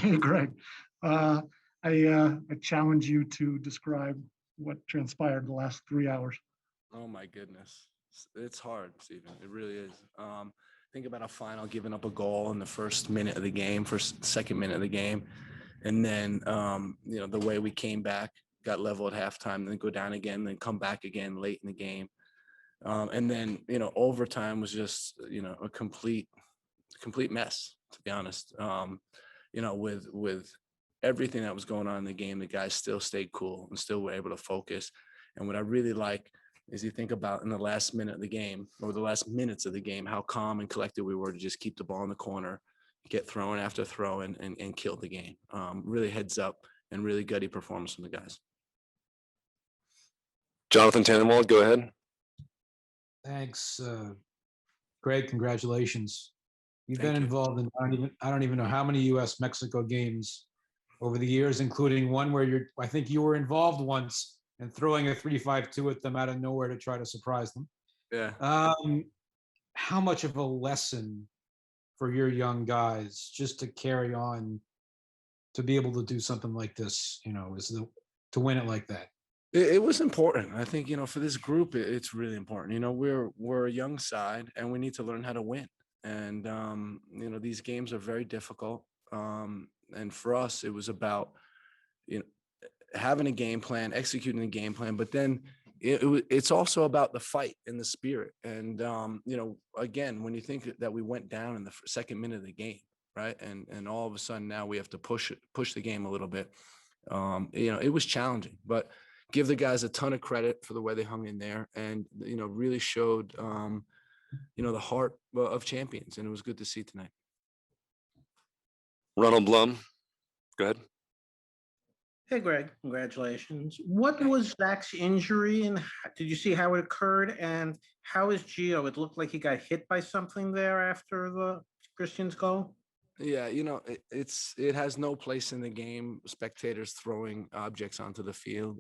Hey, Greg. I challenge you to describe what transpired in the last 3 hours. Oh my goodness. It's hard, Stephen. It really is. Think about a final, giving up a goal in the first minute of the game, second minute of the game. And then, the way we came back, got level at halftime, then go down again, then come back again late in the game. And then, overtime was just, a complete mess, to be honest. With everything that was going on in the game, the guys still stayed cool and still were able to focus. And what I really like is you think about in the last minute of the game or the last minutes of the game, how calm and collected we were to just keep the ball in the corner, get thrown after throw and kill the game. Really heads up and really gutty performance from the guys. Jonathan Tannenwald, go ahead. Thanks, Greg. Congratulations. You've Thank been you. involved in I don't even know how many U.S.-Mexico games over the years, including one where I think you were involved once in throwing a 3-5-2 at them out of nowhere to try to surprise them. Yeah. How much of a lesson for your young guys just to carry on, to be able to do something like this, to win it like that? It was important. I think, for this group, it's really important. We're a young side and we need to learn how to win. And, these games are very difficult. And for us, it was about, having a game plan, executing a game plan, but then it's also about the fight and the spirit. And, again, when you think that we went down in the second minute of the game, right. And all of a sudden now we have to push the game a little bit. It was challenging, but give the guys a ton of credit for the way they hung in there and, really showed, the heart of champions. And it was good to see tonight. Ronald Blum, go ahead. Hey, Greg, congratulations. What was Zach's injury and did you see how it occurred? And how is Gio? It looked like he got hit by something there after the Christians goal. Yeah, it has no place in the game, spectators throwing objects onto the field.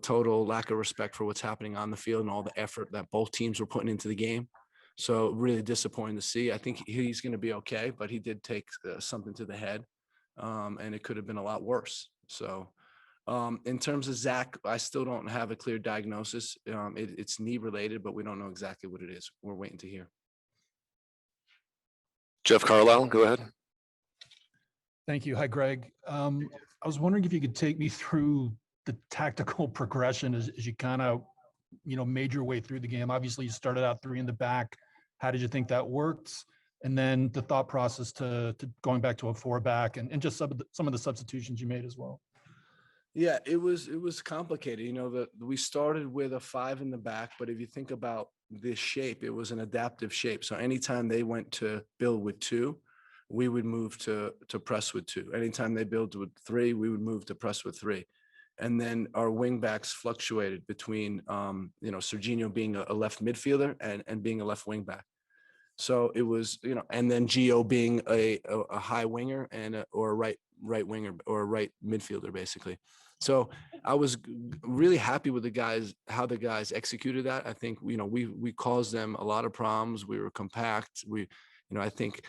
Total lack of respect for what's happening on the field and all the effort that both teams were putting into the game. So really disappointing to see. I think he's going to be okay, but he did take something to the head, and it could have been a lot worse. So in terms of Zach, I still don't have a clear diagnosis. It's knee related, but we don't know exactly what it is. We're waiting to hear. Jeff Carlisle, go ahead. Thank you. Hi, Greg. I was wondering if you could take me through the tactical progression as you kind of, made your way through the game. Obviously, you started out 3 in the back. How did you think that worked? And then the thought process to going back to a 4-back and just some of the substitutions you made as well. Yeah, it was complicated. We started with a 5 in the back, but if you think about this shape, it was an adaptive shape. So anytime they went to build with 2, we would move to press with 2. Anytime they built with 3, we would move to press with 3. And then our wing backs fluctuated between, Serginho being a left midfielder and being a left wing back. So it was, and then Gio being a high winger or a right winger or a right midfielder, basically. So I was really happy with how the guys executed that. I think, we caused them a lot of problems. We were compact. I think,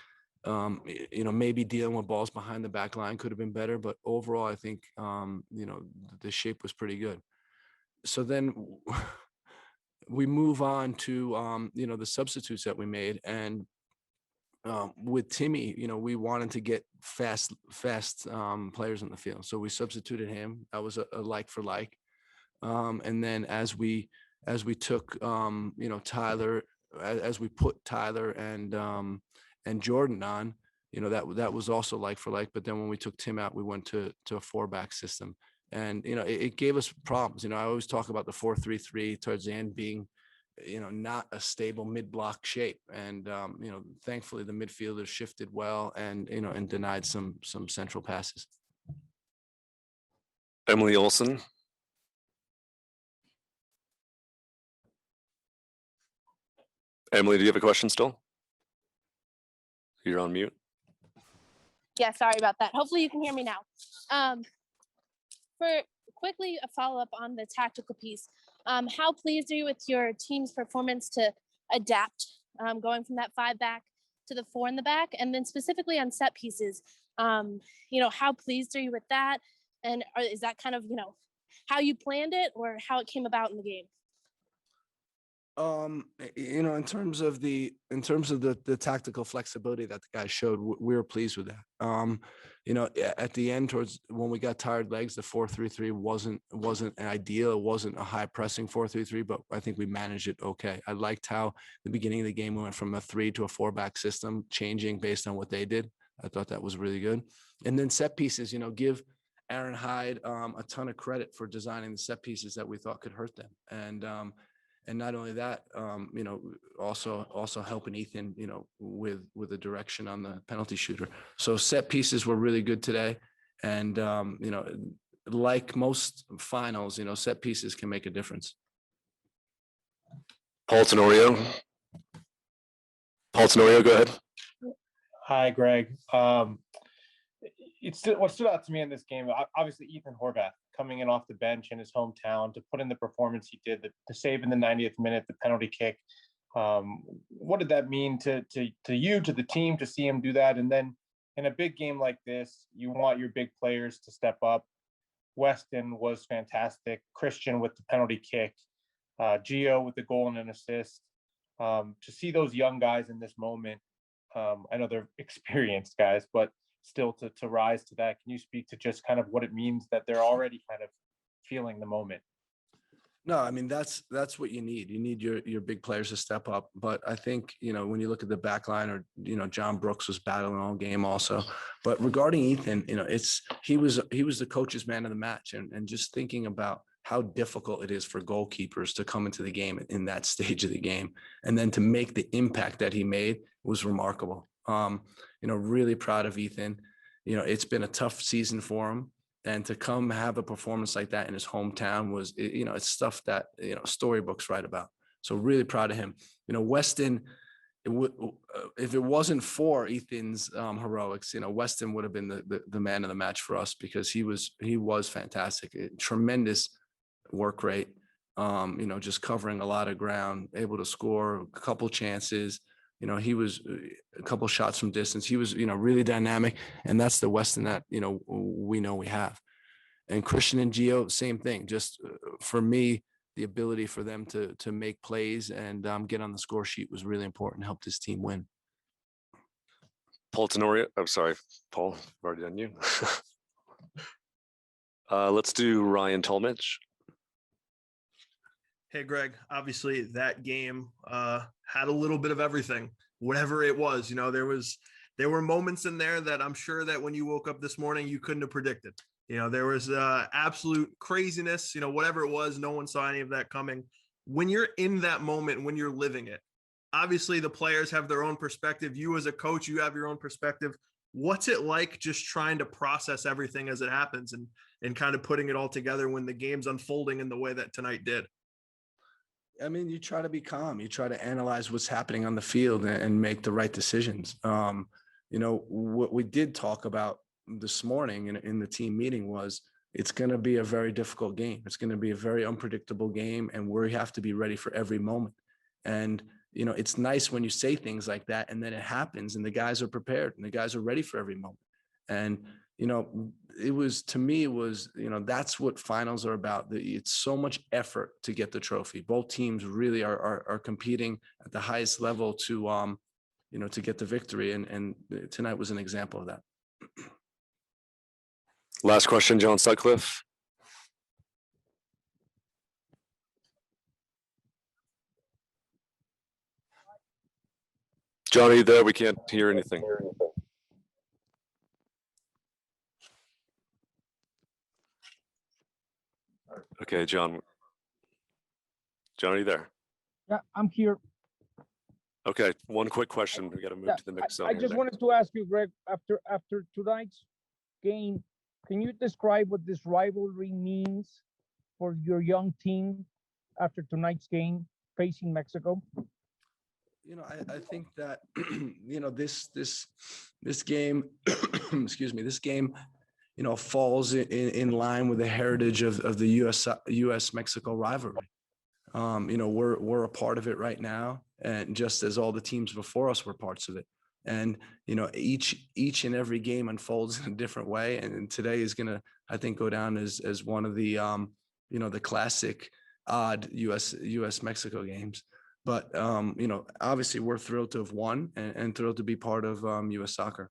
maybe dealing with balls behind the back line could have been better, but overall, I think, the shape was pretty good. So then we move on to, the substitutes that we made. And with Timmy, we wanted to get fast players in the field. So we substituted him. That was a like for like. And then as we took, Tyler, as we put Tyler and Jordan on, that was also like for like. But then when we took Tim out, we went to a 4-back system. And, it gave us problems. I always talk about the 4-3-3 towards the end being, not a stable mid-block shape. And, thankfully the midfielders shifted well and, and denied some central passes. Emily Olson. Emily, do you have a question still? You're on mute. Yeah, sorry about that. Hopefully you can hear me now. For quickly a follow-up on the tactical piece, how pleased are you with your team's performance to adapt, going from that 5-back to the 4 in the back? And then specifically on set pieces, How pleased are you with that? And is that kind of, how you planned it or how it came about in the game? In terms of the tactical flexibility that the guys showed, we were pleased with that. At the end, towards when we got tired legs, the 4-3-3 wasn't an ideal. It wasn't a high pressing 4-3-3, but I think we managed it okay. I liked how the beginning of the game we went from a 3 to a 4-back system, changing based on what they did. I thought that was really good. And then set pieces, give Aaron Hyde a ton of credit for designing the set pieces that we thought could hurt them. And not only that, also helping Ethan, with the direction on the penalty shooter. So set pieces were really good today. And, like most finals, set pieces can make a difference. Paul Tenorio, go ahead. Hi, Greg. What stood out to me in this game, obviously Ethan Horvath coming in off the bench in his hometown to put in the performance he did, the save in the 90th minute, the penalty kick. What did that mean to you, to the team, to see him do that? And then in a big game like this, you want your big players to step up. Weston was fantastic. Christian with the penalty kick. Gio with the goal and an assist. To see those young guys in this moment, I know they're experienced guys, but still to rise to that. Can you speak to just kind of what it means that they're already kind of feeling the moment? No, I mean, that's what you need. You need your big players to step up. But I think, when you look at the back line, or, John Brooks was battling all game also. But regarding Ethan, he was the coach's man of the match. And just thinking about how difficult it is for goalkeepers to come into the game in that stage of the game, and then to make the impact that he made was remarkable. Really proud of Ethan. It's been a tough season for him. And to come have a performance like that in his hometown was, it's stuff that, storybooks write about. So really proud of him. Weston, if it wasn't for Ethan's heroics, Weston would have been the man of the match for us, because he was fantastic. Tremendous work rate, just covering a lot of ground, able to score a couple chances. He was a couple shots from distance. He was, really dynamic, and that's the Weston that, we know we have. And Christian and Gio, same thing. Just for me, the ability for them to make plays and get on the score sheet was really important, helped his team win. Paul Tenorio, I'm sorry, Paul, I've already done you. Let's do Ryan Tolmich. Hey, Greg, obviously that game had a little bit of everything, whatever it was. There were moments in there that I'm sure that when you woke up this morning, you couldn't have predicted. There was absolute craziness, whatever it was, no one saw any of that coming. When you're in that moment, when you're living it, obviously the players have their own perspective. You as a coach, you have your own perspective. What's it like just trying to process everything as it happens and kind of putting it all together when the game's unfolding in the way that tonight did? I mean, you try to be calm. You try to analyze what's happening on the field and make the right decisions. What we did talk about this morning in the team meeting was it's going to be a very difficult game. It's going to be a very unpredictable game, and we have to be ready for every moment. And, it's nice when you say things like that and then it happens and the guys are prepared and the guys are ready for every moment. And, to me, that's what finals are about. It's so much effort to get the trophy. Both teams really are competing at the highest level to get the victory. And tonight was an example of that. Last question, John Sutcliffe. John, are you there? We can't hear anything. Okay, John. John, are you there? Yeah, I'm here. Okay, one quick question. We got to move to the next zone. I just wanted to ask you, Greg, after tonight's game, can you describe what this rivalry means for your young team after tonight's game facing Mexico? I think that, this game, excuse me, this game, falls in line with the heritage of the US Mexico rivalry. We're a part of it right now. And just as all the teams before us were parts of it. And, you know, each and every game unfolds in a different way. And today is going to, I think, go down as one of the, you know, the classic odd US Mexico games. But, you know, obviously we're thrilled to have won and thrilled to be part of US soccer.